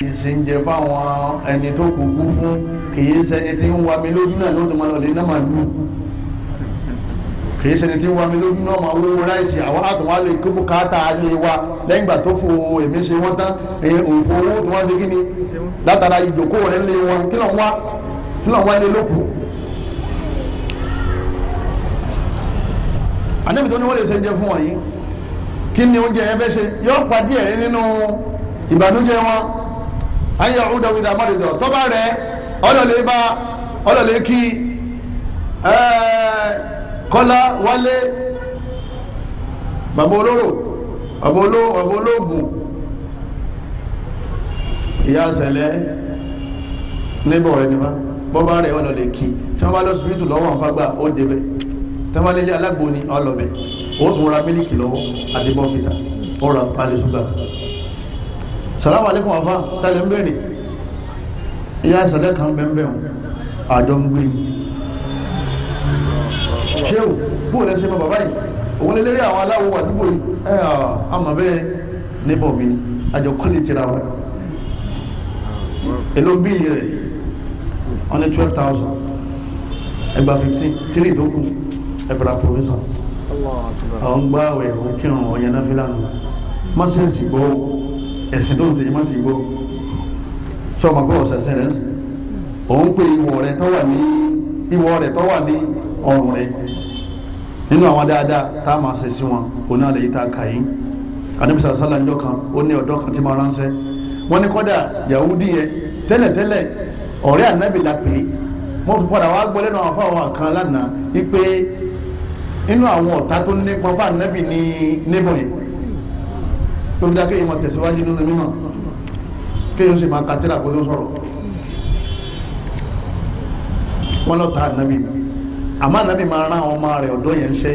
ṣe ń jẹ fáwọn ẹni tó kúkú fún kìí ṣẹni tí ń wa mi lójú náà ló ti máa lọ lé náà máa lù kìí ṣẹni tí ń wa mi lójú náà máa wó ráìsì àwọn àtúnwá lè kó káàtà lé wa lẹ́yìn ìgbà tó fo èmi ṣe wọ́n tán òfò owó tí wọ́n ṣe kí ni látara ìjókòó rẹ̀ lé wọn kí lọ́n wá lé lókù. àníbi tó ní wọ́n lè ṣe ń jẹ fún wọn yìí kí ni oúnjẹ yẹn fẹ́ ṣe yóò pàdé ẹ̀rí nínú ìbànújẹ́ wọn ayé ọ̀húndà wíńdà mọ́rìndọ̀ tọ́ba rẹ̀ ọlọ́lẹ̀ kí kọ́lá wálé bàbá olóró bàbá olóògùn ìyá sẹ̀lẹ̀ níbọ̀ rẹ̀ nípa bọ́bá rẹ̀ ọlọ́lẹ̀ kí tí wọ́n bá lọ síbítù lọ́wọ́ àǹfàgbà ó débẹ̀ tí wọ́n bá lélẹ̀ alágbó ni ọlọ́bẹ̀ ó tún ra mílíkì lọ́wọ́ àti bọ́fìtà ó ra pálí ṣúgà. Salamu alaikum afa tẹ́lẹ̀ ń bẹ̀rẹ̀ ìyá ìsẹ̀lẹ̀ kan bẹ̀m̀bẹ̀ àjọ ń gbé ní ṣéwù bóò lẹ́sẹ̀ mọ́ bàbá yìí òun lè lérí àwọn aláwọ̀ àdúgbò yìí àmà bẹ́ẹ̀ níbọ̀ mi ni àjọ kọ́lé tira wa èlò bíìlì rẹ̀ wọ́n ní 12,000 ẹgbà 15 3 tó kù ẹ̀fẹ̀rà provision àwọn gbáwẹ̀ òkèrùn ọ̀yẹ̀ná fílànà mọ́sẹ̀sì gbọ́ ẹ̀sìn tó ń tẹ̀yẹ má sì gbọ́ sọ ma gbọ́ ọ̀sẹ̀sẹ̀ rẹ̀ sí òun pé ìwọ̀ rẹ̀ tó wà ní ọrùn rẹ̀ nínú àwọn dáadáa tá a máa ṣe sí wọn òun náà lè yí ta kàyí anamisa sálàjọ kan ó ní ọ̀dọ́ kan tí máa ránṣẹ́ wọ́n ní kọ́dà Yahudi yẹn tẹ́lẹ̀tẹ́lẹ̀ ọ̀rẹ́ ànábì la pè é wọ́n fi padà wá gbọ́ lẹ́nu àwọn afáwọn kan lánàá wípé inú àwọn ọ̀tá tó nípa fún ànábì ní níbọ̀ yẹn lórí dákẹ́ yìí máa tẹ̀síwájú nínú mímọ̀ kéèyàn sì máa kàtẹ́rà kó tó sọ̀rọ̀ wọ́n lọ ta ànábì àmọ́ ànábì máa rán àwọn ọmọ rẹ̀ ọ̀dọ́ yẹn ṣẹ́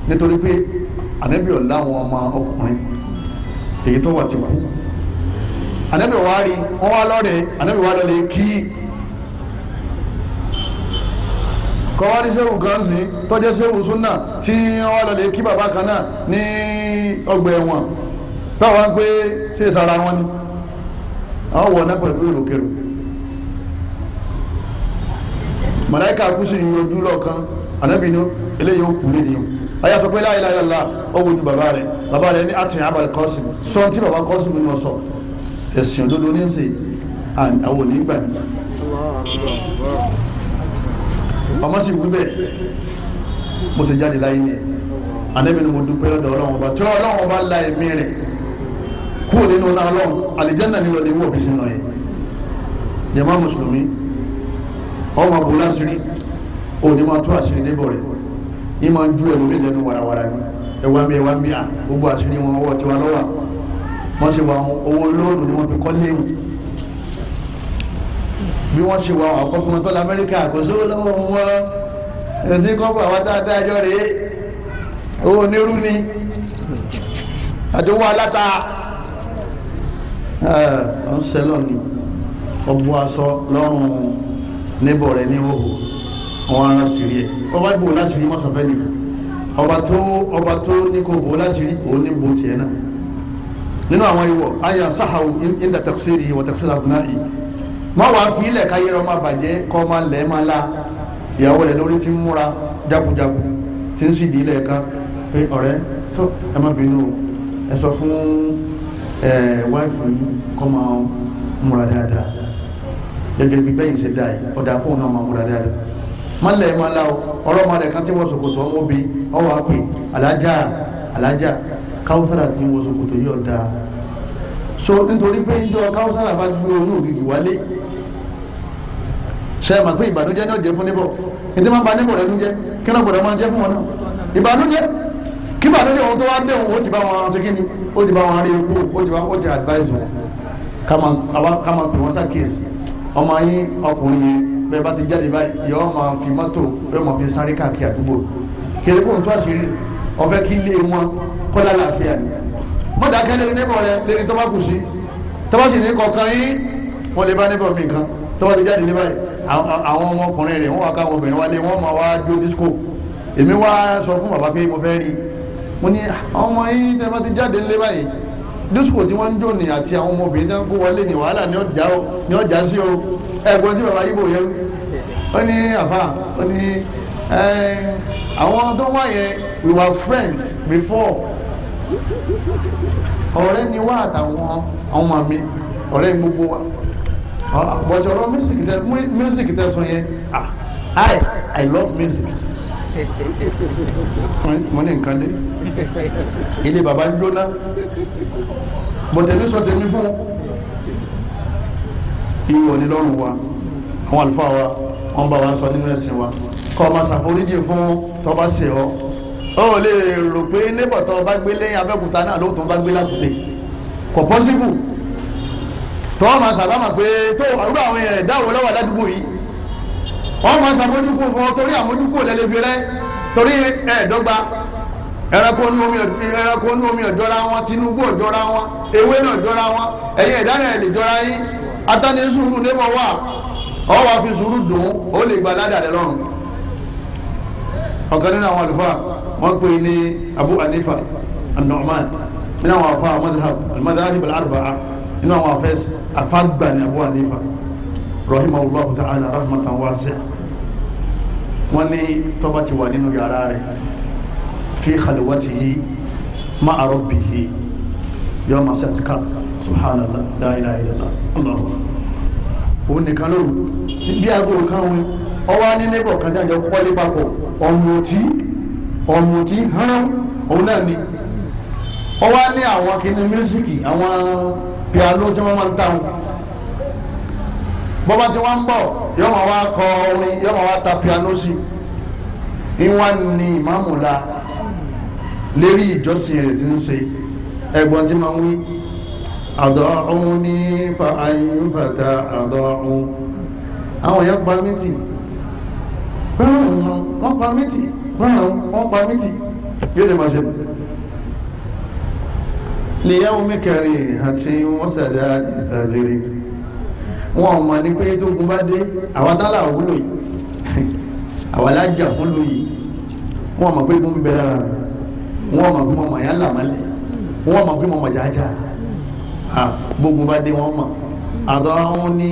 nítorí pé ànábì ọ̀la àwọn ọmọ ọkùnrin èyí tó wà ti kú ànábì wá rí wọ́n wá lọ́rẹ̀ ànábì wá lọ́lẹ̀ kí kọ́wárí sẹ́wù kan sí tọ́jẹ́ sẹ́wù súnà tí wọ́n wá lọ́lẹ̀ kí bàbá kan náà ní ọgbà ẹ̀wọ̀n táwọn pé ṣe sára wọn ni àwọn wọ̀ náà pẹ̀lú ìròkèrò màláíkà kú sí ìyọjú lọ́ọ̀kan ànábìnú eléyìí ó kú lé nìyàn ayá sọ pé la ilaha illallah ó wojú bàbá rẹ̀ ní àtìyàn Abul Qasim sọ tí bàbá Qasim ní ọ̀sọ̀ ẹ̀sìn òdodo ní ṣe àwọn onígbà ní ọmọ sì wú bẹ́ẹ̀ mo sì jáde láyé ní ẹ̀ ànábìnú mo dúpẹ́ lọ́dọ̀ Ọlọ́run ọba tí Ọlọ́run ọba la ẹ̀mí rẹ̀ kúrò nínú náà lọ́wọ́ àlìjẹ́nà ní lọ́dẹ̀ wọ́ bí sí lọ yẹ jàmá mùsùlùmí ọmọ bò lásìrí òní máa tó àṣírí níbọ̀ rẹ̀ ní máa ju ẹ̀rù mi lẹ́nu warawara ní ẹwà ń bí à gbogbo àṣírí wọn ọwọ́ tiwa lọ́wọ́ wọ́n ṣe wà owó lóòdù ni wọ́n fi kọ́ léwu bí wọ́n ṣe wà àkọ́kùnrin tó lamẹ́ríkà kò sówó lọ́wọ́ wọn ẹ̀sìn kọ́pọ̀ àwọn dáadáa jọ rèé owó onírú ni àdéhùn aláta ọ̀n sẹ́lọ̀ ni ọgbọ́ aṣọ lọ́rùn níbọ̀ rẹ̀ ní òhù wọn ara sì rí ẹ̀ ọba gbò láti rí mọ́sànfẹ́ nìkan ọba tó ní kò bò láti rí òun ní bò tiẹ̀ náà nínú àwọn ìwọ̀ ayà sáhàwù inda taqsiri wa taqsir abna'i má wàá fi ilẹ̀ káyé rọ má bàjẹ́ kọ́ má lẹ́ má la ìyàwó rẹ̀ lórí ti ń múra jákujáku ti ń sì di ilẹ̀ ká pé ọ̀rẹ́ tó ẹ má bínú ẹ sọ fún wáìfù yìí kọ́ máa múra dáadáa gẹ́gẹ́ bí bẹ́yìn ṣe dáa yìí ọ̀dà kóun náà máa múra dáadáa má lẹ̀ má la ọ̀rọ̀ máa rẹ̀ kan tí wọ́n ṣòkòtò ọmọ bí ọwọ́ àpè alájà káwùsára tí wọ́n ṣòkòtò yìí ọ̀dà so nítorí pé ìjọ káwùsára bá gbé oyún ògìgì wálé ṣe é mà pé ìbànújẹ́ náà jẹ́ fún níbọ̀ ìdí máa ba níbọ̀ rẹ̀ ń jẹ́ kí náà gbọ́dọ̀ máa jẹ́ fún wọn náà ìbànújẹ́ kí ìbànújẹ́ ohun tó wá dé òun ó ti bá wọn ṣe kí ni ó ti bá wọn rí ikú ó ti advise wọn ká máa pè wọ́n ṣàkíyèsí ọmọ yín ọkùnrin yẹn bẹ́ẹ̀ bá ti jáde báyìí yọ máa fi mọ́tò yọ máa fi sáré káàkiri àdúgbò kéré kó n tó àṣírí ọ̀fẹ́ kí ilé wọn kọ́lá láàfíà ni mọ́dàkẹ́ lórí níbọ̀ rẹ lérí tó bá kù sí tó bá sì ní kọ̀ọ̀kan yín wọ́n lè bá níbọ̀ mi kan tó bá ti jáde ní báyìí àwọn ọmọkùnrin rẹ̀ wọ́n wá káwọn obìnrin wálé wọ́n máa wá jó disco èmi wá sọ fún bàbá pé mo fẹ́ rí mo ní àwọn ọmọ yín tẹ́ bá ti jáde nílé báyìí disco tí wọ́n ń jò ní àti àwọn ọmọbìnrin tí wọ́n kó wọlé ní wàhálà ní ọjà sí o ẹ̀gbọ́n tí bàbá yìí bò yẹn ó ní àfà ó ní àwọn tó wá yẹn we were friends before ọ̀rẹ́ ni wá àtàwọn ọmọ mi ọ̀rẹ́ gbogbo wa bọ̀jọ̀rọ̀ music tẹ́ sọ yẹn I love music mo ní nǹkan dé ilé bàbá ń jóná bọ̀tẹ̀mí sọ tẹ̀mí fún ìwọ̀ ní lọ́rùn wa àwọn àlùfáà wa wọ́n bá wa sọ nínú ẹ̀sìn wa kọ́ ọmọ ṣàforíjì fún tọ́ba ṣe ọ́ ó lè rò pé níbọ̀tọ̀ bá gbé lẹ́yìn Abẹ́òkúta náà lóòótọ́ bá gbé lákùté kò pọ́síbù tọ́ ma sàlámà pé tó àrúgbà àwọn èèyàn dáwọ̀ lọ́wọ́ ládùúgbò yìí wọ́n ma sàmójúkú fún ọ torí àmójúkú lẹ́lẹ́fi rẹ torí ẹ̀ẹ́dọ́gba ẹranko ní omi ọ̀jọ́ra wọn Tinubu ọ̀jọ́ra wọn ewé náà ọ̀jọ́ra wọn ẹ̀yẹ ìdáná ẹ̀ lè jọra yín atani sùúrù níbọ̀ wà ọ wà fi sùúrù dùn ó lè gba ládàá lọ́rùn. ọ̀kan nínú àwọn àlùfáà wọ́n pè ní Abu Hanifa an-Nu'man nínú àwọn àfáà al-madhahib al-arba'a nínú àwọn afẹ́sì àfáàgbà ní Abu Hanifa rahimahullahu ta'ala rahmatan wasi'a wọ́n ní tọ́ba ti wà nínú yàrá rẹ̀ fi khalwatihi ma'a rabbihi yawma sasika subhanallah la ilaha illallah Allahu òun nìkan lóru bí aago kan wọn ọwọ́ ní lẹ́bọ̀ kan jáde kọ́lé papọ̀ ọ̀mùtí hàn òun náà ni ọwọ́ ní àwọn kìíní mísíkì àwọn piano tí wọ́n máa ń táwọn bọ́bá tí wọ́n ń bọ̀ yọ́ máa wá kọ orin yọ́ máa wá ta piano sí ìwọ̀n ní ìmáàmù la lérí ìjọsìn rẹ̀ tí ń ṣe ẹ̀gbọ́n tí máa ń wí àdọ́ọ̀hún ní fa ayún fàtà àdọ́ọ̀hún àwọn èèyàn pa mítì wọ́n pa mítì wọ́n pa mítì yóò lè máa ṣe lèyàwó mẹ́kẹrì àti wọ́n sàdá ìtàlérí wọn mọ̀ ní pé tó gun bá dé àwọn tálà òwúlò yìí àwọn alájà fún lò yìí wọn mọ̀ pé gún bẹ̀rẹ̀ rà wọn mọ̀ pé mọ̀mọ̀ yà làmálẹ̀ wọn mọ̀ pé mọ̀mọ̀ jájá gbógun bá dé wọn mọ̀ àtọ́ àwọn ní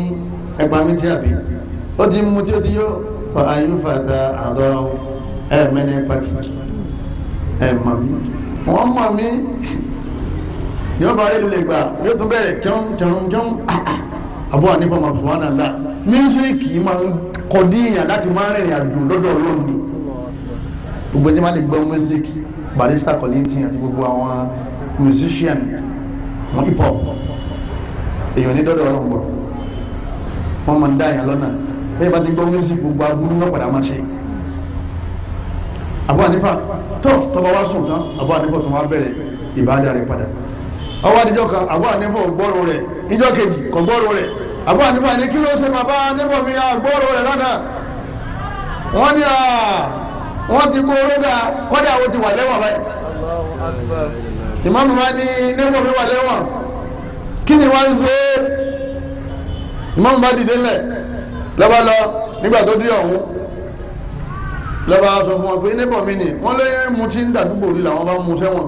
ẹgbà mi tí àbí ó ti mú tí ó ti yó fa ayú fàtà àtọ́ mẹ́ni pàtì mọ̀ mí wọ́n mọ̀ mí yóò bá rédíò lè gbà yóò tún bẹ̀rẹ̀ jọ́n Abu Hanifa subhanallah mísíkì máa ń kọdíyàn láti máa rìnrìn àjò lọ́dọ̀ Ọlọ́run ni gbogbo ẹni máa lè gbọ́ mísíkì Barrister Kollington àti gbogbo àwọn musician wọn hip hop èèyàn ní dọ́dọ̀ Ọlọ́run bọ̀ wọ́n máa ń dá èèyàn lọ́nà bẹ́ẹ̀ bá ti gbọ́ mísíkì gbogbo aburú náà padà máa ṣe Abu Hanifa tọ́ba wá sùn tán Abu Hanifa tó wá bẹ̀rẹ̀ ìbádà rẹ̀ padà ọwọ́ àdìjọ́ kan Abu Hanifa gbọ́rọ̀ rẹ̀ ìjọ́ kejì kò gbọ́rọ̀ rẹ̀ Abu Hanifa ní kí ló ṣe bàbá níbọ̀ mi gbọ́rọ̀ rẹ̀ lánàá wọ́n ní wọ́n ti kó ródà kọ́dà ó ti wà lẹ́wọ̀n báyìí ìmáàmù bá ní níbọ̀ mi wà lẹ́wọ̀n kí ni wọ́n ń ṣe ìmáàmù bá dìde ńlẹ̀ lọ́ba lọ nígbà tó dé ọ̀hún lọ́ba sọ fún wọn pé níbọ̀ mi ni wọ́n lé mu tí ń dàdúgbò rí làwọn bá mú sẹ́wọ̀n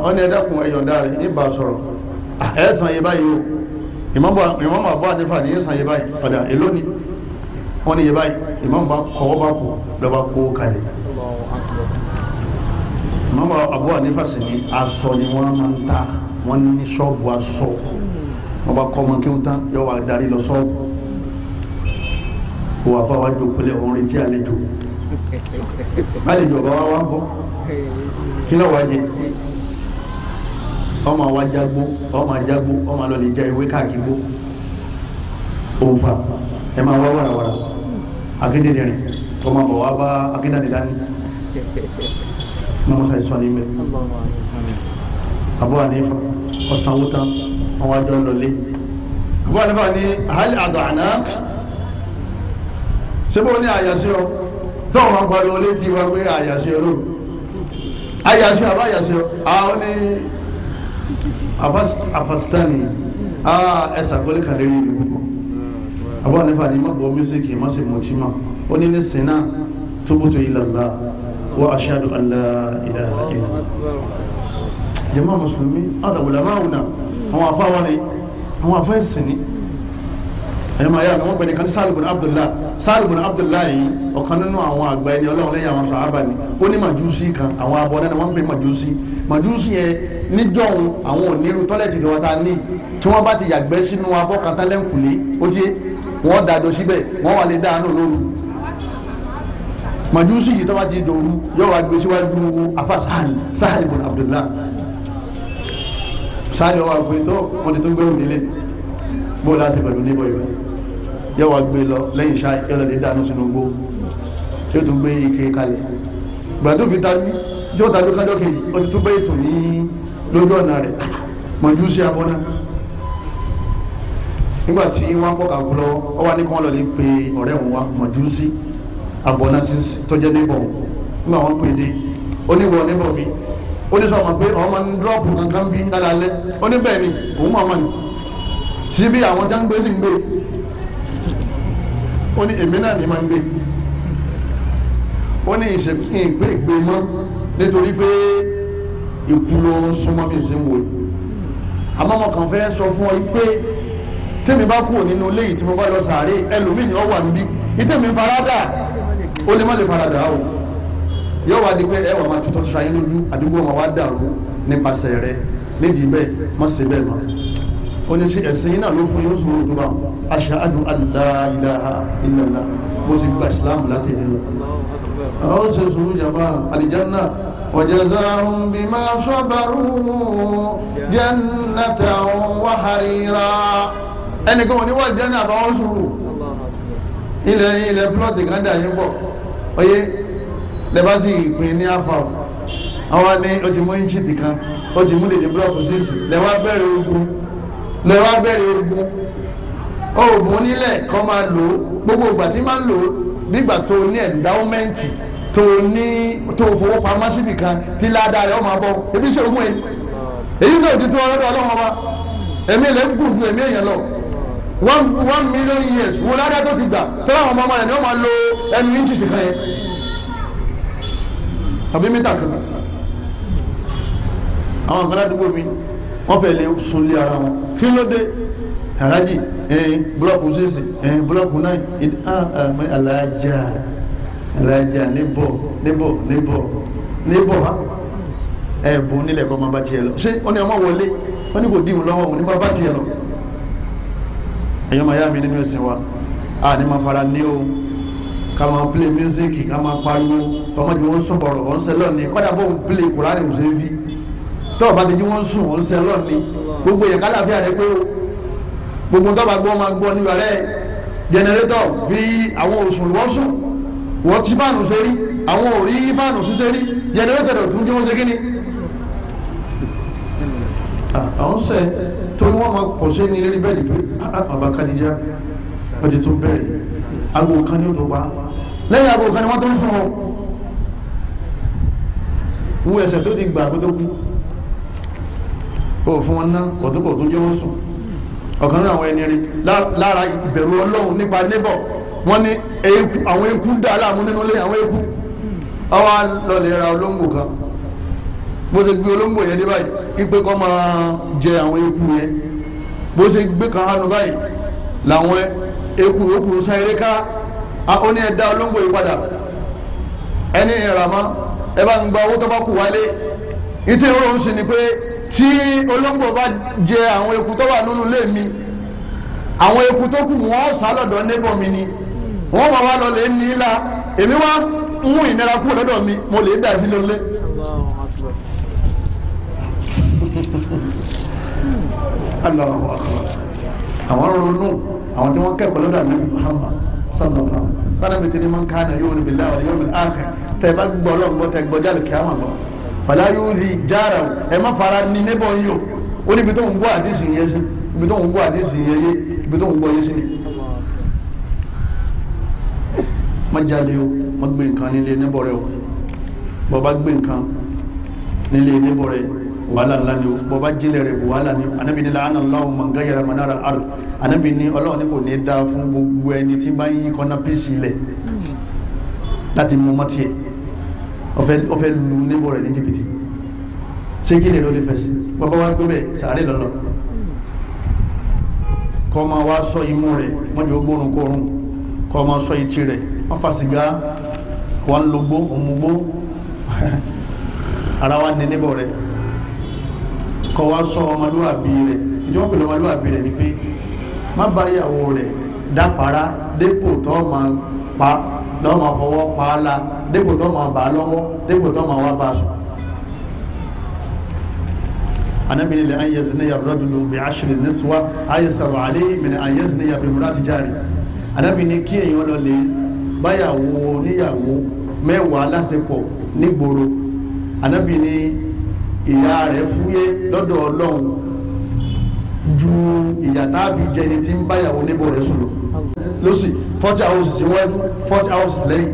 wọ́n ní ẹ̀dẹ́kun ẹ̀yọ̀ǹda rẹ̀ ní bá sọ̀rọ̀ ẹ̀ẹ́sàn yé báyìí o ìmáàmù Abu Hanifa ní ẹ̀ẹ́sàn yé báyìí ọ̀dà èló ni wọ́n ní yé báyìí ìmáàmù bá kọ́wọ́ bá kú lọ́ba kó kalẹ̀ ìmáàmù Abu Hanifa sì ní aṣọ ni wọ́n máa ń ta wọ́n ní ṣọ́ọ̀bù aṣọ wọ́n bá kọ́ ọmọ kí wọ́n tán yọ wà darí lọ ṣọ́ọ̀bù kó wà fáwọn àjòkúlẹ̀ òun retí àlejò àlejò ọba wa wá ń bọ̀ kí náà wá jẹ ọmọ wa jágbó ọmọ lọ lè jẹ ewé káàkiri gbó òǹfà ẹ máa wá wàràwàrà akédèdèrìn ọmọ bọ̀ wá bá akédàdé dání mọ́ mọ́sá ìsọ́ ní ilẹ̀ Abu Hanifa ọ̀sánwó tán wọ́n wá jọ lọlé Abu Hanifa ní àhálì àdọ̀ àná ṣé bó ní àyàsí ọ tó wọn pariwo létí wa pé àyàsí ọ lóru àyàsí ọ àbáyàsí ọ àwọn ní afasitani ẹsà gbọ́lé kàlérí ìlú púpọ̀ Abu Hanifa ní mọ́bọ̀ mísíkì má sì mọ̀ tí ma ó ní sinna tubtu ila Allah wa ashhadu an la ilaha illallah jàmáà mùsùlùmí àtàwùlà máwùnà àwọn afáwárí àwọn afẹ́sìn ní ẹ̀yọ́ máa yá àwọn pẹ̀lú kan Sahal ibn Abdullah yìí ọ̀kan nínú àwọn àgbà ẹni ọlọ́run lẹ́yìn àwọn sàhábà ni ó ní màjúsí kan àwọn abọ́ náà wọ́n ń pè màjúsí yẹn níjọ́hun àwọn onírú tọ́lẹ̀tì tí wọ́n ta ní tí wọ́n bá ti yàgbẹ́ sínú abọ́ kan tálẹ́ǹkùlé ó ti wọ́n dàdó síbẹ̀ wọ́n wà lè dáánù lóru màjúsí yìí tó bá ti dòru yóò wá gbé síwájú afa Sahal ibn Abdullah Sahal wà pé tó wọ́n ti tó gbẹ́rù nílé bó láti pẹ̀lú níbọ̀ ìwẹ̀ yóò wá gbé lọ lẹ́yìn ṣáà yóò lè dáánù sínú gbó yóò tún gbé ike kalẹ̀ gbà tó fi tajú jọ́ tajú kájọ́ kejì ó ti tún gbé ètò ní lójú ọ̀nà rẹ̀ màjúsí abọ́ná nígbàtí wọ́n pọ̀ kàkú lọ́wọ́ ọ wá ní kí wọ́n lọ lè pe ọ̀rẹ́ wọn wá màjúsí abọ́ná tó jẹ́ níbọ̀ nígbà wọ́n pè dé oníwọ̀ níbọ̀ mi ó ní sọ ma pé ọmọ ní dúrọ́pù kankan bí lálálẹ́ ó ní bẹ́ẹ̀ ni òun mọ̀ ọmọ ni sí bí àwọn tí wọ́n ń gbé sí ń gbé ó ní èmi náà ní máa ń gbé ó ní ìṣèkí ìgbé ìgbé mọ́ nítorí pé ikú ló ń súnmọ́ bí ìsìn wò àmọ́ mo kàn fẹ́ sọ fún ọ pé tèmi bá kúrò nínú ilé yìí tí mo bá lọ sàárè ẹlòmíì ni ó wà níbí ìtẹ̀mí farada ó lè má lè farada o yóò wá di pé ẹ wà máa tutọ́ tura yín lójú àdúgbò wọn wá dàrú nípasẹ̀ rẹ nídìí bẹ́ẹ̀ má ṣe bẹ́ẹ̀ mọ́ ó ní sí ẹ̀sìn yín náà ló fún yóò sọ̀rọ̀ tó bá ashhadu an la ilaha illallah mo sì gba ìsìlámù láti ẹ̀yìn lọ. àwọn ṣe sùúrù jàmbá àlìjánnà wa jazaahum bima sabaru jannatan wa harira ẹnìkan wọn ni wọ́n jẹ́ ní àbáwọ́ sùúrù ilẹ̀ plọ́tì kan dà yín bọ̀ oyé lẹ́bàá sì ìpín ní àfà àwọn ní o ti mú inchiti kan o ti mú dèdè blọọkù sísì lẹ́wà bẹ̀rẹ̀ ogun oògùn nílẹ̀ kọ́ máa lò ó gbogbo ìgbà tí máa ń lò ó nígbà tó ní ẹ̀ndáwọ́mẹ́ǹtì tó fowópamọ́ síbì kan tí ládàá rẹ̀ ó máa bọ̀ ebi ṣe ogun èyí náà ti tó ọlọ́dọ̀ ọlọ́run ọba ẹ̀mí ilẹ̀ ń gùn ju ẹ̀mí èèyàn lọ 1 million years wo ládàá tó ti gbà tó láwọn ọmọ rẹ̀ ni wọ́n máa lo ẹnu inches kan yẹn àbí mítà kan àwọn kan ládùúgbò mi wọ́n fẹ́ lè sunlé ara wọn kí ló dé àrájì búlọ́ọ̀kù 6 búlọ́ọ̀kù 9 alájà níbọ̀ ẹ̀bùn nílẹ̀ kọ́ máa bá tiẹ̀ lọ ṣé ó ní ọmọ wọlé wọ́n ní kò dìmú lọ́wọ́ òun ní máa bá tiẹ̀ lọ ẹ̀yọ́ máa yá mi nínú ẹ̀sìn wa a ní máa fara ní o ká máa play music ká máa pariwo ọmọdé wọn sún bọ̀rọ̀ wọn sẹlọ̀ ní kọ́dà bó ń play kùránì òṣèlú tó bá ti jí wọ́n sùn wọn sẹlọ̀ ní gbogbo yẹn kálàfíà rẹ pé o gbogbo tó bá gbọ́ máa gbọ́ nígbà rẹ jẹnẹrétọ̀ fi àwọn òsùn wọ́n sùn wọ́n ti fáànù ṣe rí àwọn ò rí fáànù ṣiṣẹ́ rí jẹnẹrétọ̀ rẹ̀ tún jẹ́ wọ́n ṣe kí ni àwọn sẹ torí wọ́n máa pọ̀ sí ní eré bẹ́ẹ̀ ni pé bàbá Kadija ọdẹ tó bẹ̀rẹ̀ aago kan ní o tó pa lẹ́yìn aago kan ni wọ́n tó ń sùn ọ́ wú ẹsẹ̀ tó ti gbà kó tó kú ó fún wọn ná ọ̀túnkọ̀ tó jẹ́ wọ́n sùn ọ̀kan nínú àwọn ẹni rí lára ìbẹ̀rù Ọlọ́run nípa nébọ̀ wọ́n ní àwọn eku dá aláàmú nínú ilé àwọn eku ọwọ́ lọ́lẹ̀ ra olóńgbò kan bó ṣe gbé olóńgbò yẹn dé báyìí ipe kọ́ máa jẹ àwọn eku yẹn bó ṣe gbé kan hánu báyìí làwọn eku sáré ká ó ní ẹ̀dá olóńgbò yìí padà ẹni ìràmá ẹ bá ń gba owó tó bá kù wálé ìtì ìrọ̀ ń sin ni pé tí olóńgbò bá jẹ àwọn eku tó wà nínú ilé mi àwọn eku tó kù wọ́n sá lọ́dọ̀ neighbor mi ni wọ́n máa wá lọ lè ní ilá èmi wá mú ìnira kúrò lọ́dọ̀ mi mo lè dà sí lólé Allahu Akbar àwọn ronú àwọn tí wọ́n kẹ́kọ̀ọ́ lọ́dọ̀ Ànábì Muhammad sallallahu alaihi wasallam tí ni man kana yu'minu billahi wal yawmil akhir tẹ́ bá gbọ́ Ọlọ́run gbọ́ tẹ́ gbọ́ jáde kíámà gbọ́ fala yu'dhi jarahu ẹ má fara ní neighbor yìí o ó níbi tó ń gbọ́ àdísì yẹn sí ibi tó ń gbọ́ àdísì yẹn yé ibi tó ń gbọ́ yé sí ni má jalè o má gbé nǹkan nílé neighbor rẹ o bọ́ bá gbé nǹkan nílé neighbor rẹ wàhálà ńlá ni o bọ́ bá jílẹ̀ rẹ̀ bò wàhálà ni Ànábì ní la'ana Allahu man ghayyara manara al-ard Ànábì ní Ọlọ́run ní kò ní dá fún gbogbo ẹni tí bá yí kọ́nà pèsè ilẹ̀ láti mú mọ́tì ẹ̀ ọ̀fẹ́ lu neighbor rẹ̀ ní jìbìtì ṣé kí lè ló lè fẹ́ sí bàbá wa gbé bẹ́ẹ̀ sàárè lọ́lọ́ kọ́ máa wá sọ imú rẹ̀ wọ́n jẹ́ ogbórun kórun kọ́ máa sọ etí rẹ̀ wọ́n fa sìgá wọ́n ń lógbó òmùgbó ara wa ní níbọ̀ rẹ̀ kọ́ wá sọ ọmọlúwàbí rẹ̀ ìjọba pẹ̀lú ọmọlúwàbí rẹ̀ ni pé má bá ìyàwó rẹ̀ dápara dépò tó máa pa lọ́wọ́ máa fọwọ́ pa á la dépò tó máa bà á lọ́wọ́ dépò tó máa wá bá a sùn. Ànábì ní an yazniya ar-rajulu bi 'ashri niswa aysaru 'alayhi min an yazniya bi imra'ati jari. Ànábì ní kí èèyàn lọ lè báyàwó níyàwó mẹ́wàá lásìkò nígboro. Ànábì ní ìyà rẹ̀ fúyẹ́ lọ́dọ̀ Ọlọ́run ju ìyà tàbí jẹni tí ń báyàwó níbo rẹ̀ sùn lọ lọ́sì 40 hours síwájú 40 hours lẹ́yìn.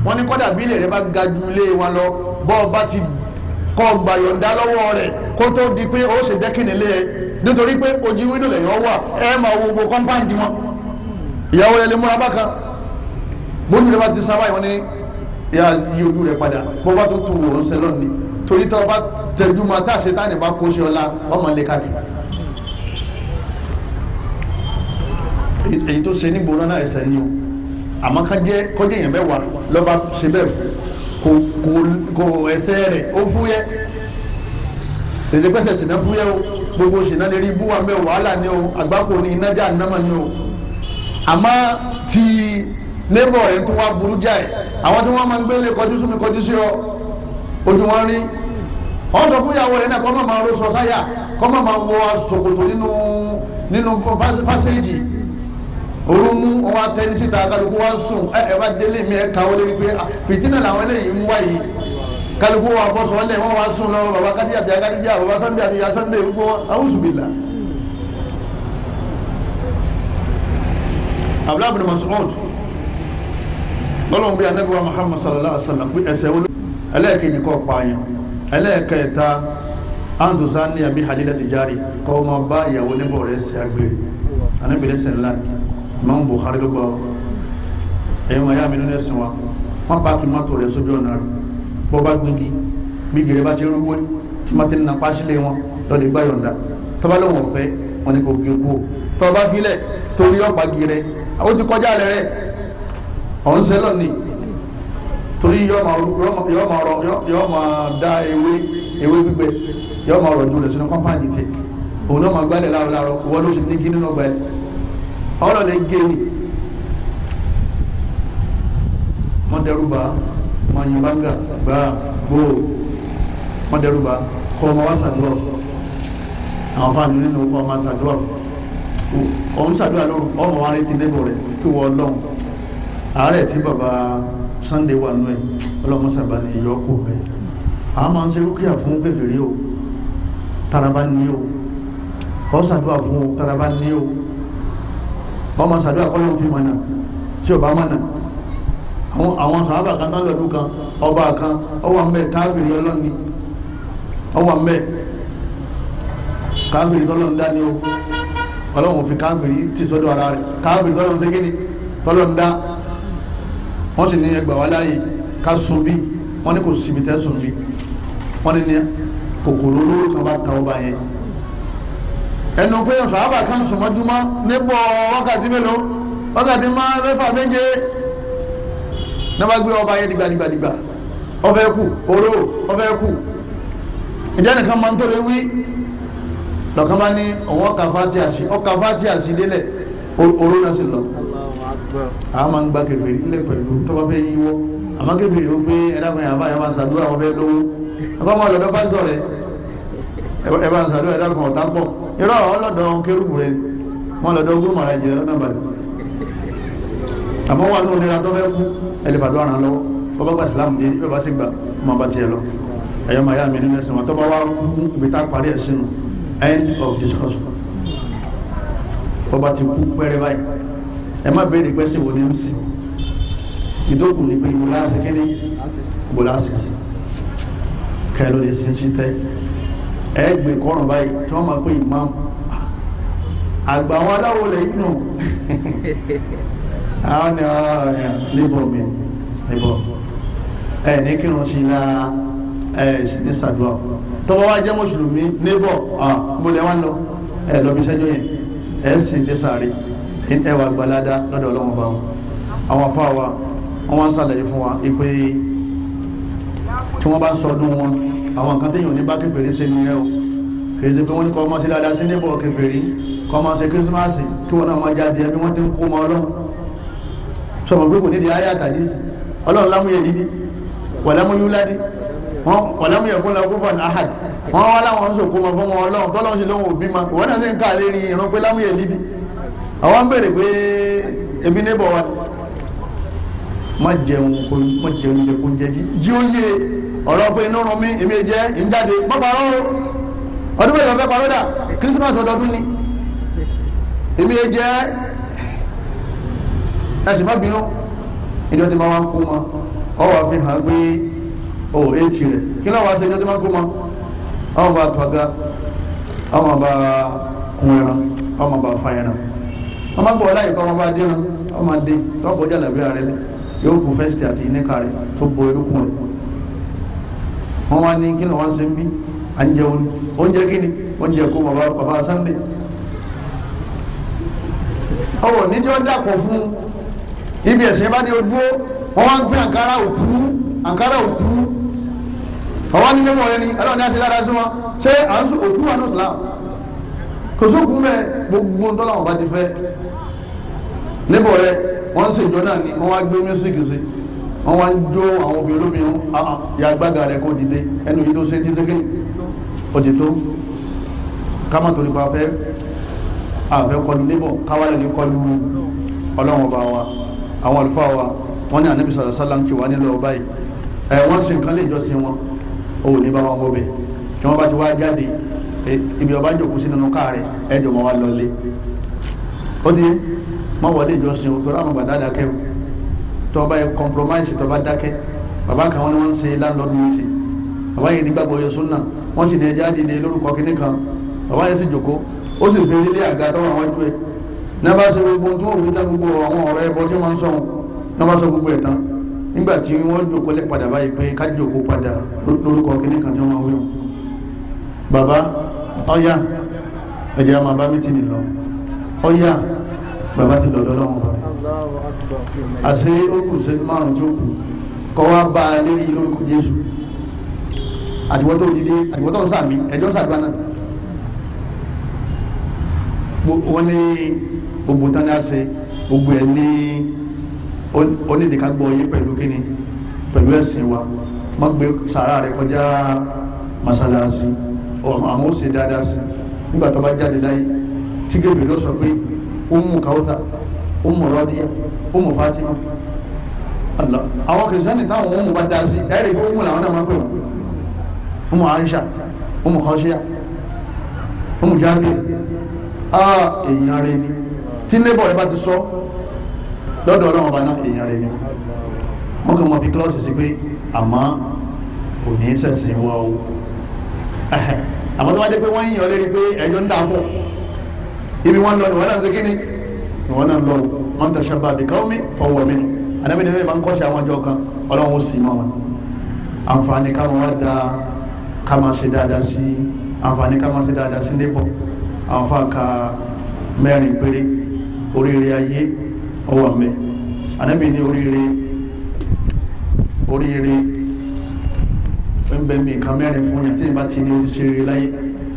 wọ́n ní kọ́dà bí ilé rẹ̀ bá ga ju ilé wa lọ bọ́ bá ti kọ́ gbàyọ̀ǹda lọ́wọ́ rẹ̀ kó tó di pé ó ṣe jẹ́ kí nílé ẹ nítorí pé ojú wíńdò lẹ́yìn wà ẹ máa wo gbogbo kọ́ńpáǹdì wọn ìyàwó rẹ̀ lè múra bákan bójú rẹ̀ bá ti sábà wọn ní ìyá yí ojú rẹ̀ padà bó bá tó tu wò ó sẹlọ́ọ̀ ni torí tó bá tẹ̀jú ma tá a ṣe táni bá kó ṣe ọlá ọmọ lè káàkiri èyí tó ṣe ní gbòòrò náà ẹsẹ̀ ni o àmọ́ kọjá èèyàn mẹ́wàá lọ́ba ṣe bẹ́ẹ̀ fún kò ẹsẹ̀ rẹ̀ ó fúyẹ́ tètè pẹ́sẹ̀ ṣìnà fúyẹ́ o gbogbo ṣìnà lè rí búwa mẹ́ wàhálà ni o àgbákò ní inájà námà ni o àmọ́ ti nébọ̀ rẹ̀ tó wá burú jáì àwọn tí wọ́n máa ń gbélé kọjú sí mi kọjú sí ọ ojú wọn rí wọ́n sọ fún ìyàwó rẹ̀ náà kọ́ máa ro sọ sáyà kọ́ máa wọ ṣòkòtò nínú pásẹ́jì orúmú wọn wá tẹ́ni síta kálukú wá sùn ẹ bá délé mi ẹ kàwé lórí pé fìtínà làwọn eléyìí ń wá yìí kálukú wa bọ́ sọ́ọ́lẹ̀ wọ́n wá sùn lọ bàbá kadija àti akadija bàbá Sunday àti ya Sunday gbogbo wọn awúsùbìlà. Abdullah bin Mas'ud lọ́lọ́run bí anabi wa Muhammad sallallahu alaihi wa sallam pé ẹsẹ̀ olú ẹlẹ́ẹ̀kejì kọ́ pààyàn ẹlẹ́ẹ̀kẹta àǹtùsá ní àbí halilati jari kọ́ ọmọ bá ìyàwó níbọ̀ rẹ̀ sí agbèrè anabi lẹ́sẹ̀ ńlá Imam Bukhari ló gbọ́ ẹ̀yìn wọn yá mi nínú ẹ̀sìn wa wọ́n pàákì mọ́tò rẹ̀ sójú ọ̀nà rẹ̀ bọ́ bá gbígi bí gèrè bá ti rúwé tí wọ́n ti ń na pàṣílẹ̀ wọn lọ́dẹ̀ gbá yọ̀ǹda tọ́ba lóun ọ̀fẹ́ wọn ni kò gé kú tọ́ba filẹ̀ torí ọ̀pá gírẹ́ àwọn ti kọjá lẹ̀ rẹ̀ ọ̀hún sẹ́lọ̀ ni torí yọ́ máa dá ewé gbígbẹ yọ́ máa rọ̀jò rẹ̀ sínú kọ́mpáàdì tẹ̀ òun náà máa gbálẹ̀ láàrọ̀ wọ́n ló sì ní gí nínú ọgbà ẹ̀ ọ̀rọ̀ lè gé ni wọ́n dẹ́rùbà wọ́n yin bánga gbà gbòò wọ́n dẹ́rùbà kọ́ ọmọ wá sàdúrà àwọn fáàmì nínú kọ́ ọmọ sàdúrà òun sàdúrà lóru ọmọ wa retí lébò rẹ̀ kí wọ́n lọ́hùn ààrẹ tí bàbá Sunday wà nù ẹ̀ ọlọ́mọsàbà ni ìyọ́kù rẹ̀ àwọn máa ń ṣe rúkìá fún kèfèrí o taraba ní o ọ sàdúrà fún o taraba ní o ọmọ sàdúrà kọ́lọ́ fi mọ̀nà tí ò bá mọ̀nà àwọn sàhábà kan tán lọ́dún kan ọba kan ọwọ́ ń bẹ káfìrí ọlọ́ni ọwọ́ ń bẹ káfìrí tọ́lọ́n dá ní o ọlọ́run fi káfìrí tí sọ́dọ̀ ara rẹ̀ káfìrí tọ́lọ́n ṣe kíni tọ́lọ́n dá wọ́n sì ní ẹgbà wá láàyè ká sùn bí wọ́n ní kò síbi tẹ́ sùn bí wọ́n ní kòkòrò olóró kan bá ta ọba yẹn ẹnu pé sàhábà kan sùn mọ́júmọ́ níbọ̀ wákàtí mélòó wákàtí mẹ́fà méje náà bá gbé ọba yẹn dìgbàdìgbà ọfẹ́ kù oró ọfẹ́ kù ìdí ẹnìkan máa ń tó lè wí lọ́kàn bá ní òun ọkà fàtí àṣìdélẹ̀ oró náà sì lọ àwọn máa ń gba kèfèrí ilẹ̀ pẹ̀lú tó bá fẹ́ yíwọ́ àmọ́ kèfèrí ó pé ẹ̀dàkùn yàrá yàrá máa ń sàdúrà wọn fẹ́ lówó ọkọ̀ máa lọ́dọ̀ pásítọ̀ rẹ̀ ẹ bá ń sàdúrà ẹ̀dàkùn ọ̀tá pọ̀ irọ́ ọlọ́dọ̀ kérúbù rẹ̀ wọ́n lọ́dọ̀ gúrùmọ̀ rẹ̀ jẹ́ lọ́dọ̀ balẹ̀ àmọ́ wà ní onira tó fẹ́ kú ẹlẹ́fàdó àrùn lọ́wọ́ bọ́bá gba Islam dé bí ọba sì gbà ọmọ bá tiẹ̀ lọ ẹ̀yọ́ máa yá mi nínú ẹ̀sìn wọn tó bá wá kú ibi tá a parí ẹ̀ sínú end of discussion bọ́bá ti kú pẹ́rẹ́ báyìí ẹ má béèrè pé sí wo ní ń sìn ìdókùn ní pé ìwòlá sí kíní ìwòlá sí sí kẹlò lè sin sí tẹ́ ẹ gbé kọ́rùn báyìí tí wọ́n máa pé imam àgbà àwọn aláwọ̀ lè yínú àwọn ni níbọ̀ mi níbọ̀ ẹ ní kírun sí la sì ní sàdúrà tọ́wọ́ wá jẹ́ mùsùlùmí neighbor gbọ́dọ̀ wá lọ lọ bí sẹ́jọ́ yẹn sì dé sáré wà gbalada lọ́dọ̀ ọlọ́wọ́n bá wọn àwọn afá wa wọ́n wá ń sàlàyé fún wa pé tí wọ́n bá ń sọdún wọn àwọn nǹkan téèyàn ní bá kèfèrí ṣe nìyẹn o kì í ṣe pé wọ́n ní kọ́ ọmọ sí dáadáa sí neighbor kèfèrí kọ́ ọmọ sí kírísímàsì kí wọ́n náà máa jáde ẹbí wọ́n ti ń kó ọmọ ọlọ́run sọmọ pé kò nídìí ayé àtàdé ọlọ́run lámúyẹ dídí wàlámúyúládí wàlámúyẹ kó lọ kó fún ahad wọ́n wá láwọn ń sòkó ma fún wọn ọlọ́run tọ́lọ́run sí lóhun òbí ma wọ́n náà sì ń ká lérí ìran pé lámúyẹ dídí àwọn ń bèèrè pé ebi neighbor wa má jẹun jẹkun jẹjí jí ó yé ọ̀rọ̀ pé inú rún mi èmi jẹ́ ìjáde mọ́pàá ọdún mẹ́rin ọ̀fẹ́ paródà kírísímàsì ọdọọdún ni èmi jẹ́ ẹ̀sìn má bínú ìjọ tí máa wá ń kó mọ́ ọwọ́ fi hàn pé o ètì rẹ̀ kí náà wá sí ìjọ tí máa kó mọ́ ọmọ bá tọ́gá ọmọ bá kún ẹran ọmọ bá fa ẹran ọmọ gbọ́ láyé kọ́ ọmọ bá dínran ọmọ dé tọ́pọ̀ jàlàbí ààrẹ lẹ yóò kú fẹ́sítì àti inéka rẹ̀ tó bo erúkún rẹ̀ wọ́n wá ní kí náà wá sí ń bí à ń jẹun oúnjẹ kí ni oúnjẹ kó bàbá Sunday ọwọ́ níjọ́ dàpọ̀ fún ibi ẹ̀sìn bá ní ojú wọ́n wá ń gbé àǹkárá òkú ọwọ́ ní mímọ̀ rẹ ni ọlọ́run ní àṣẹ lára sí wọn ṣé à ń sọ òkú wà ní Islam kò sókun bẹ́ẹ̀ gbogbo tọ́lá wọn bá ti fẹ́ níbọ̀ rẹ wọ́n ń ṣèjọ náà ni wọ́n wá gbé mísíkì sí wọ́n wá ń jó àwọn obìnrin olóbìnrin ya gbága rẹ kó dìde ẹnu yìí tó ṣe títí kí òtítọ́ ká má torí pa fẹ́ àfẹ́ kọlu níbọ̀ káwálẹ̀ ní kọlu ọlọ́run ọba wa àwọn àlùfáà wa wọ́n ní ànábì sallallahu alaihi wasallam kí wà nílò ọba yìí wọ́n sì nǹkan lè jọ́sìn wọn ò ní bá wọn wọ́bẹ̀ tí wọ́n bá ti wá jáde ibi ọba jòkó sí nínú káàrẹ̀ ẹjọ́ mọ́ wá lọlé ó ti mọ́ wọlé ìjọsìn tó ráwọn bàtà dákẹ́ tó bá yẹ compromise tó bá dákẹ́ bàbá kan wọn ni wọ́n ń ṣe landlord meeting bàbá yìí nígbàgbọ́ yẹ súnà wọ́n sì ní ẹjẹ́ àdìdè lórúkọ kínní kan bàbá yẹn sì jòkó ó sì fi ilé àga tó wà wájú ẹ̀ ní abá ṣe gbogbo tí wọ́n fi dá gbogbo àwọn ọ̀rọ̀ ẹbọ tí wọ́n ń sọ ní abá sọ gbogbo ẹ̀ tán nígbà tí wọ́n jòkó lẹ́ padà báyìí pé ká jòkó padà lórúkọ kínní kan tí wọ́n wí bàbá ọ̀yá ẹ̀jẹ̀ àmà bá mi ti nì lọ ọ̀yá bàbá ti lọ́dọ̀ lọ́wọ́ bá àṣẹ ókù ṣe márùn tí ó kù kọ́ wá bá a lérí lórúkọ Jésù àtiwọ́ tó dìde àtiwọ́ tó ń sàmì ẹjọ́ sàdúrà náà wọ́n ní gbogbo tán ní àṣẹ gbogbo ẹ̀ ní onídìíká gbọ́ yé pẹ̀lú kíni pẹ̀lú ẹ̀sìn wa má gbé sàárà rẹ̀ kọjá masalasi àwọn ó ṣe dáadáa sí nígbà tó bá jáde láyé tí gébè ló sọ pé Ummu Kawthar Ummu Radiya Ummu Fatima Allah àwọn kìrìsìtánì táwọn Ummu bá dá sí ẹ̀rì pé Ummu làwọn náà máa ń pè wọ́n Ummu Aisha Ummu Khawshiya Ummu Jabir èèyàn rẹ ni tí neighbor rẹ bá ti sọ lọ́dọ̀ ọlọ́wọ́n bá ná èèyàn rẹ ni wọ́n kàn mọ́ fi kílọ́ọ̀sì sí pé àmọ́ kò ní í sẹ̀sìn wọ́ o àmọ́ tó bá dé pé wọ́n yíyan lérí pé ẹjọ́ ń dà pọ̀ ibi wọ́n lọ ìwọ́n náà ń ṣe kíni ìwọ́n náà lọ man tashabbaha biqawmin fahuwa minhum anábìnrin mi máa ń kọ́ṣẹ́ àwọn ọjọ́ kan ọlọ́run ó sì mọ́ wọn àǹfààní ká máa wá da ká máa ṣe dáadáa sí àǹfààní ká máa ṣe dáadáa sí neighbor àwọn fáàkà mẹ́rin péré oríire ayé ọwọ́ mẹ́ anábì ní oríire ń bẹ bí nǹkan mẹ́rin fún yàn tí ìbá ti ní ojú ṣe rere láyé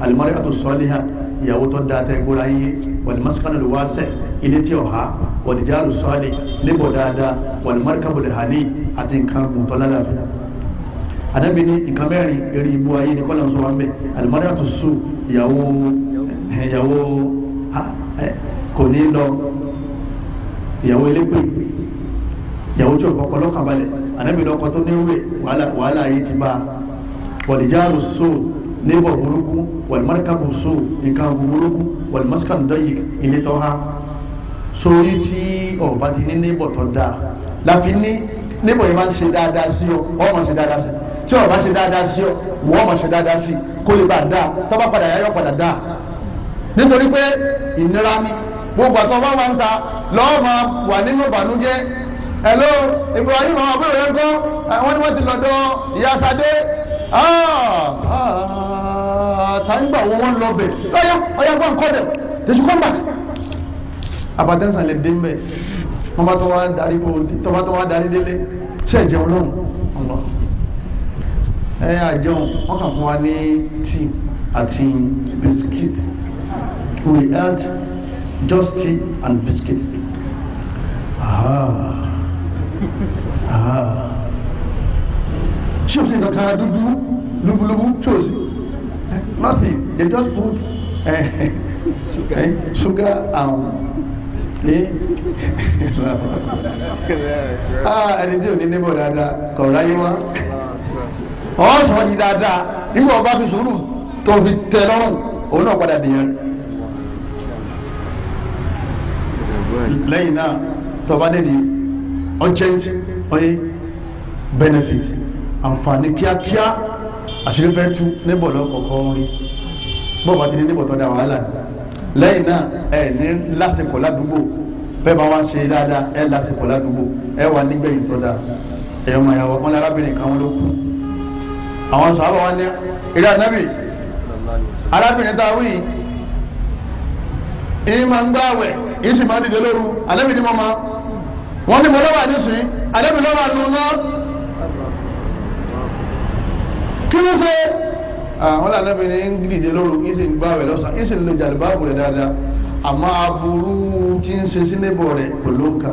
al-mar'atu salihah ìyàwó tó dáa tẹ́ gbóra yé wal-maskanul wasi' ilé tí ọ̀há wal-jaru salih níbọ̀ dáadáa wal-markabul hani àti nǹkan gùntọ́ lálàáfíà anábì ní nǹkan mẹ́rin eré ibú ayé ní kọ́lọ̀ sọ wọn bẹ́ al-mar'atu su ìyàwó kò ní lọ ìyàwó elépè ìyàwó tí ò kọ́kọ́ lọ́kàn balẹ̀ ànábì lọ́kọ tó níwèé wàhálà yìí ti bá a wàlìjáàrú so níbọ̀ burúkú wàlìmárkàbù so nǹkan burúkú wàlìmásíkànù dọ́yì ilé tó ha sórí tí ọba ti ní níbọ̀ tó dáa láfi ní níbọ̀ yìí máa ń ṣe dáadáa sí ọ ọ máa ṣe dáadáa sí tí ọba ṣe dáadáa sí ọ wọ́n máa ṣe dáadáa sí kó lè bá a dáa tó bá padà yáyọ́ padà dáa nítorí pé ìnira ni gbogbo àtọ́ bá wà ń ta lọ́wọ́ máa wà nínú ìbànújẹ́ hello Ibrahim àwọn àbúrò rẹ̀ ń kọ́ wọ́n ní wọ́n ti lọ́dọ̀ ìyá Sadé tàǹgbà wọn lọ bẹ̀ ọ̀yà gbọ́n kọ́ dẹ̀ tẹ̀sí kọ́ mbà àbàtẹ́sán lè dé mbẹ̀ wọ́n bá tó wá darí délé ṣe é jẹun lọ́hùn àjẹun wọ́n kàn fún wa ní tíì àti biscuit we had just tea and biscuit ṣé o sì kankan dúdú lúbúlúbú ṣé o sì nothing they just put sugar and ẹni tí ò ní níbọ̀ dáadáa kọ̀ ráyé wá ọ̀ sọ di dáadáa nígbà ọba fi sùúrù tó fi tẹ lọ́rùn òun náà padà dìyẹn lẹ́yìn náà tọba nídi urgent oye benefit àǹfààní kíákíá àṣírí fẹ́ tú níbọ̀ lọ́kọ̀ọ́kọ́ rí bọ́ọ̀bá ti ní níbọ̀ tọ́ da wàhálà lẹ́yìn náà ẹ ní lásìkò ládùúgbò bẹ́ẹ̀ bá wá ń ṣe dáadáa ẹ lásìkò ládùúgbò ẹ wà nígbẹ̀yìn tọ́ da ẹ̀yọ́ máa yàwó wọn arábìnrin kan wọn ló kú àwọn sàhábà wọn ní eré ànábì arábìnrin tá a wí ìyí máa ń gbààwẹ̀ ìyí sì máa ń dìde lóru ànábì ní mọ́mọ́ wọn ní mo lọ́wọ́ àdísìn ànábì lọ́wọ́ àánú náà kí ló ṣe àwọn ànábì ní ń dìde lóru ìyí sì ń gbààwẹ̀ lọ́sàn ìyí sì ń lo jàlùbáàbù rẹ̀ dáadáa àmọ́ aburú tí ń ṣe sínébọ̀ rẹ̀ kò ló ń kà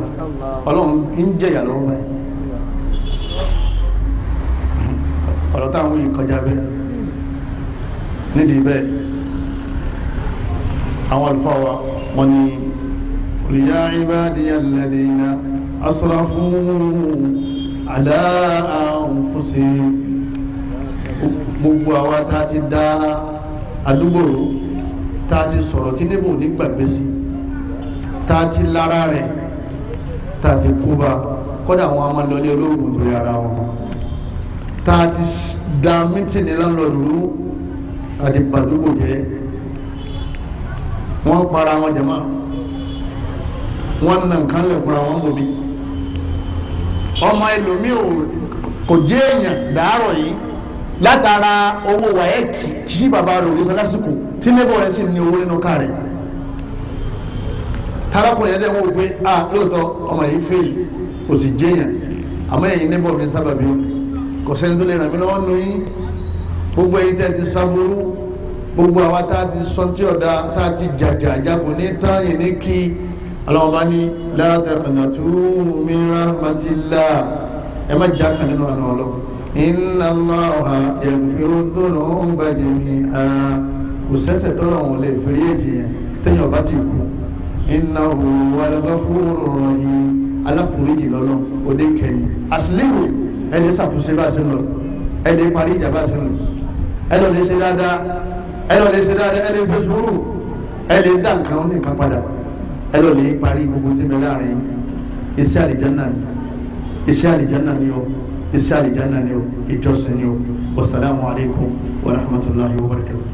ọlọ́run ń jẹ̀yà lọ́wọ́ ẹ̀ ọ̀rọ̀ táwọn yìí kọjá bẹ́ẹ̀ nídìí bẹ́ẹ̀ àwọn àlùfáà wa wọn ni ya ibadiya alladhina asrafu ala anfusihim gbogbo àwa tá a ti dá àdúgbò tá a ti sọ̀rọ̀ tí níbò nígbàgbé sí tá a ti lára rẹ̀ tá a ti kú bá kọ́dà àwọn amálọ́lé olóògùn torí ara wọn tá a ti dá mítìnì lọ́nlọ́dún àti pàdúgbò jẹ́ wọ́n para wọn jẹ́ máa wọ́n nà nǹkan lè fúnra wọn bòmí ọmọ ẹlòmí kò jẹ́ èèyàn dàárọ̀ yìí látara owó wáyẹ́kì tí bàbá rẹ̀ òrìṣà lásìkò tí níbọ̀ rẹ̀ sì ní owó nínú ká rẹ̀ tarakùnrin ẹ̀dẹ̀ wọ́n pé lóòótọ́ ọmọ yìí fèèlì kò sì jẹ́ èèyàn àmọ́ ẹ̀yìn níbọ̀ mi sábàbí kò sẹ́ni tó lè ràn mí lọ́wọ́ nù yín gbogbo ẹ̀yin tẹ́ ti sábúrú gbogbo àwa tá a ti sọ tí ọ̀dà tá a ti jàjà àjàkùn ní táyìn ní kí ọlọ́wọ́n bá ní la taqnatu min rahmatillah ẹ má jà kan nínú àná ọlọ́wọ́ inna Allaha yaghfiru dhunuba jami'an kò sẹ́sẹ̀ tó lọ́wọ́ lè fèrè èjì yẹn tẹ́yìn ọba ti kú innahu huwal ghafurur rahim aláforíjì lọ́lọ́ òde kẹ́yìn àṣìlẹ́wò ẹni ṣàtúnṣe bá ṣe lọ ẹni parí ìjà bá ṣe lọ ẹni ò lè ṣe dáadáa ẹni ṣe sùúrù ẹni dá nǹkan ní nǹkan padà ẹni ò lè parí gbogbo tí mi láàrin iṣẹ́ àlìjánná ni o iṣẹ́ àlìjánná ni o ìjọsìn ni o wasalaamu alaykum wa rahmatulahi wa barakatuh.